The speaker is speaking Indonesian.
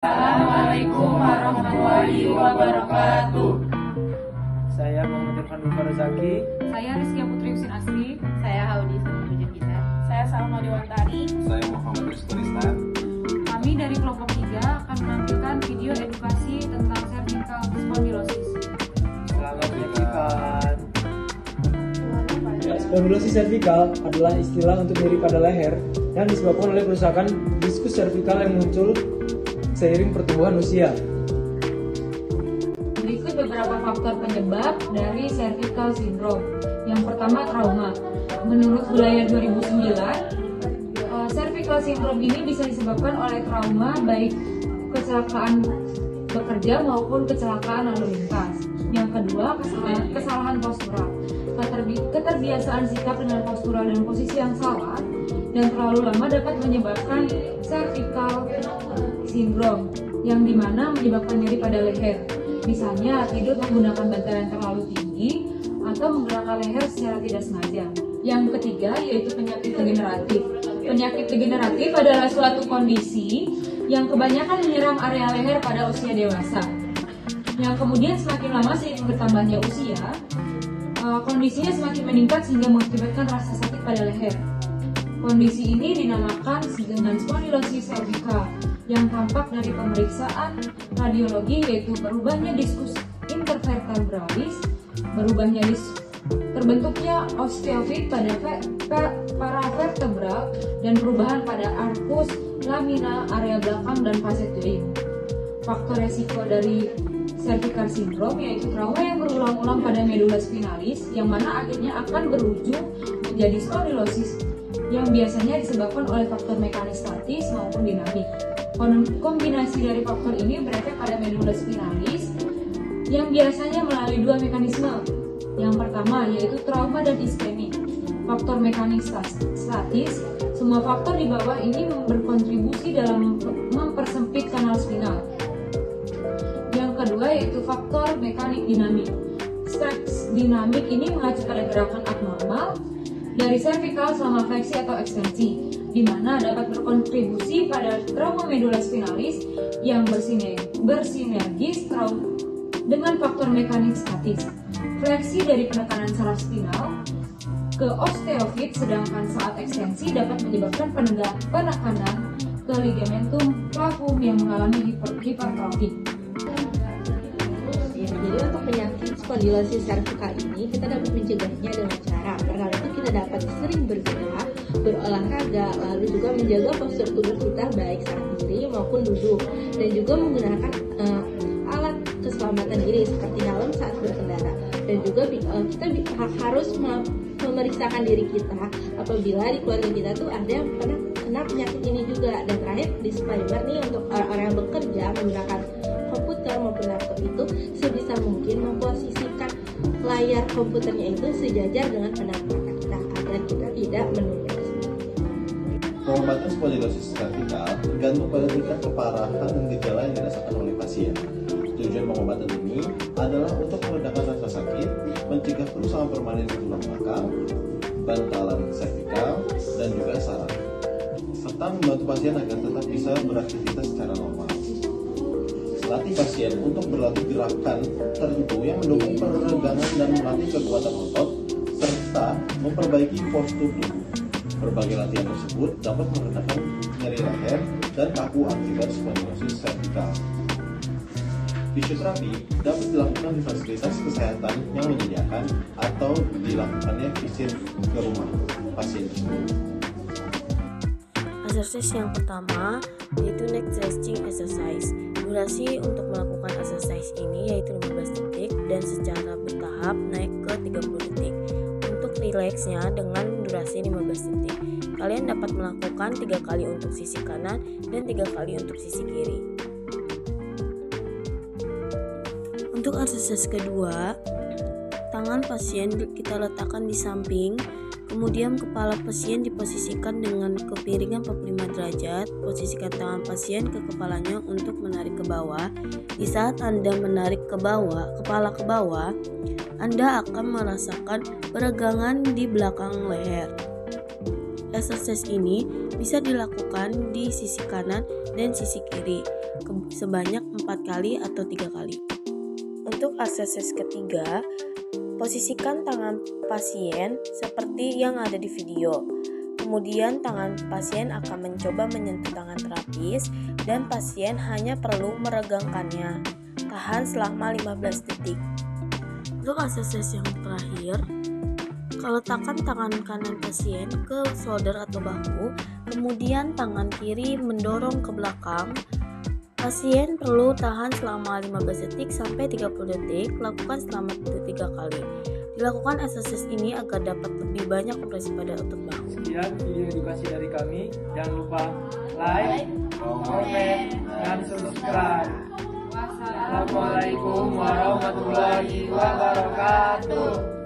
Assalamualaikum warahmatullahi wabarakatuh. Saya Muhammad Irfan Dufar Zaki. Saya Rizky Putri Usin Asri. Saya Haudi Sanubujur Kita. Saya Salma Dewantari. Saya Muhammad Rizky. Kami dari kelompok 3 akan menampilkan video edukasi tentang cervical spondylosis. Selamat menyaksikan. Spondylosis cervical adalah istilah untuk nyeri pada leher yang disebabkan oleh kerusakan diskus cervical yang muncul seiring pertumbuhan usia. Berikut beberapa faktor penyebab dari cervical syndrome. Yang pertama, trauma. Menurut Wilayah 2009, cervical syndrome ini bisa disebabkan oleh trauma baik kecelakaan bekerja maupun kecelakaan lalu lintas. Yang kedua, kesalahan postural. Keterbiasaan sikap dengan postural dan posisi yang salah dan terlalu lama dapat menyebabkan cervical syndrome, yang dimana menyebabkan nyeri pada leher. Misalnya tidur menggunakan bantal yang terlalu tinggi atau menggerakkan leher secara tidak sengaja. Yang ketiga yaitu penyakit degeneratif. Penyakit degeneratif adalah suatu kondisi yang kebanyakan menyerang area leher pada usia dewasa, yang kemudian semakin lama seiring bertambahnya usia, kondisinya semakin meningkat sehingga mengakibatkan rasa sakit pada leher. Kondisi ini dinamakan dengan spondylosis cervical yang tampak dari pemeriksaan radiologi, yaitu berubahnya diskus intervertebralis, terbentuknya osteofit pada paravertebral, dan perubahan pada arcus lamina area belakang dan facet-joint. Faktor resiko dari cervical syndrome yaitu trauma yang berulang-ulang pada medula spinalis, yang mana akhirnya akan berujung menjadi spondylosis yang biasanya disebabkan oleh faktor mekanis statis maupun dinamik. Kombinasi dari faktor ini berefek pada medula spinalis yang biasanya melalui dua mekanisme. Yang pertama yaitu trauma dan iskemik. Faktor mekanis statis, semua faktor di bawah ini berkontribusi dalam mempersempit kanal spinal. Yang kedua yaitu faktor mekanik dinamik. Stres dinamik ini mengacu pada gerakan abnormal dari cervical selama fleksi atau ekstensi, di mana dapat berkontribusi pada trauma medula spinalis yang bersinergis dengan faktor mekanik statis. Fleksi dari penekanan saraf spinal ke osteofit, sedangkan saat ekstensi dapat menyebabkan penekanan ke ligamentum flavum yang mengalami hipertrofi. Jadi untuk penyakit spondylosis cervical ini kita dapat mencegahnya dengan cara pertama itu kita dapat sering bergerak, berolahraga, lalu juga menjaga postur tubuh kita baik saat diri maupun duduk, dan juga menggunakan alat keselamatan diri seperti helm saat berkendara, dan juga kita harus memeriksakan diri kita apabila di keluarga kita tuh ada yang pernah kena penyakit ini juga. Dan terakhir disclaimer nih untuk orang-orang yang bekerja menggunakan komputer maupun laptop itu sebisa mungkin memposisikan layar komputernya itu sejajar dengan penampakan kita agar kita tidak menunduk. Pengobatan spondylosis cervical tergantung pada tingkat keparahan dan gejala yang dirasakan oleh pasien. Tujuan pengobatan ini adalah untuk meredakan rasa sakit, mencegah kerusakan permanen di tulang belakang, bantalan cervical, dan juga saraf, serta membantu pasien agar tetap bisa beraktivitas secara normal. Latih pasien untuk berlatih gerakan tertentu yang mendukung peregangan dan melatih kekuatan otot, serta memperbaiki postur tubuh. Berbagai latihan tersebut dapat meredakan nyeri leher dan kaku akibat spondylosis cervical. Fisioterapi dapat dilakukan di fasilitas kesehatan yang menyediakan atau dilakukannya visit ke rumah pasien tersebut. Exercise yang pertama yaitu neck stretching exercise. Durasi untuk melakukan exercise ini yaitu 15 detik dan secara bertahap naik ke 30 detik. Untuk rileksnya dengan durasi 15 detik, kalian dapat melakukan 3 kali untuk sisi kanan dan 3 kali untuk sisi kiri. Untuk exercise kedua, tangan pasien kita letakkan di samping, kemudian kepala pasien diposisikan dengan kepiringan 45 derajat. Posisikan tangan pasien ke kepalanya untuk menarik ke bawah. Di saat Anda menarik kepala ke bawah, Anda akan merasakan peregangan di belakang leher. Exercise ini bisa dilakukan di sisi kanan dan sisi kiri. sebanyak 4 kali atau 3 kali. Untuk akseses ketiga, posisikan tangan pasien seperti yang ada di video. Kemudian tangan pasien akan mencoba menyentuh tangan terapis dan pasien hanya perlu meregangkannya. Tahan selama 15 detik. Untuk akseses yang terakhir, letakkan tangan kanan pasien ke shoulder atau bahu, kemudian tangan kiri mendorong ke belakang. Pasien perlu tahan selama 15 detik sampai 30 detik, lakukan selama 3 kali. Dilakukan akseses ini agar dapat lebih banyak kompresi pada otot bahu. Sekian video edukasi dari kami. Jangan lupa like, comment, dan subscribe. Wassalamualaikum warahmatullahi wabarakatuh.